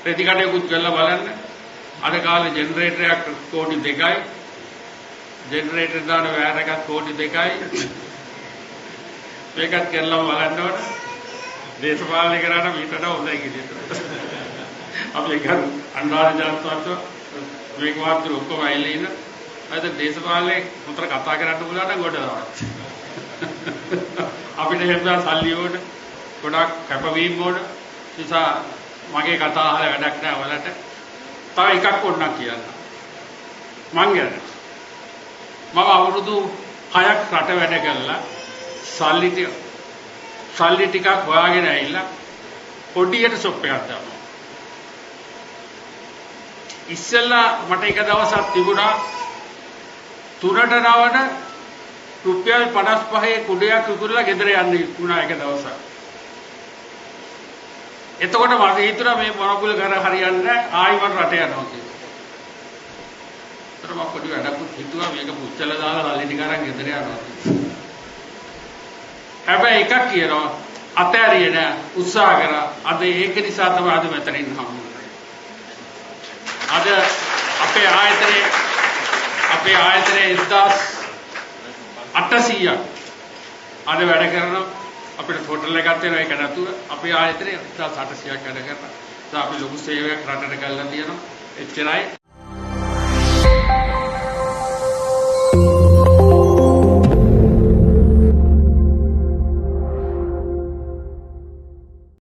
ප්‍රතිකඩයකුත් කරලා බලන්න. අද කාලේ ජෙනරේටරයක් කෝටි 2යි. ජෙනරේටර් දාන වෑර් එකක් කෝටි 2යි. මේකත් කරලා බලන්න ඕන. දේශපාලනය කරාට මීට වඩා හොඳයි කියලා. අපි ඒක අන්දාන ජාතකත්ව මේක වාර්තු ඔක්කොම ඇවිල්ලා ඉන්න. අද දේශපාලනේ උතර කතා කරන්න පුළුවන් නම් ගොඩ දාන්න. අපිට හැමදාම සල්ලි ඕන, ගොඩක් කැපවීම ඕන. නිසා මගේ කතා අහලා වැඩක් නැහැ ඔයාලට. තව එකක් ඕනනම් කියන්න. මං ගැන. මම අවුරුදු 6ක් රට වැඩ කළා. සල්ලි ටිකක් හොයාගෙන ඇවිල්ලා පොඩියට ෂොප් එකක් දානවා. ඉස්සෙල්ලා මට එක දවසක් තිබුණා 3ට නවන රුපියල් 55 කුඩයක් විකුණලා ගෙදර යන්න වුණා එක දවසක්. එතකොට මට හිතුණා මේ මොනකුල කර හරියන්නේ නැහැ ආයි මම රට යනවා කියලා. ඒතර මම පොඩි වැඩකුත් හිතුවා මේක පුච්චලා දාලා සල්ලි ටික අරන් ගෙදර යනවා. හැබැයි එකක් කියනවා අතෑරියේ නෑ උත්සාහ කරා. අද ඒක නිසා තමයි අද මෙතනින් හම්බුනේ. අද අපේ ආයතනයේ 1800ක් අද වැඩ කරනවා. අපිට හෝටල් එකක් තියෙනවා ඒක නැතුව අපේ ආයතනයේ 1800ක් වැඩ කරනවා. අපි ලොකු සේවයක් රටට කරලා තියෙනවා. එච්චරයි.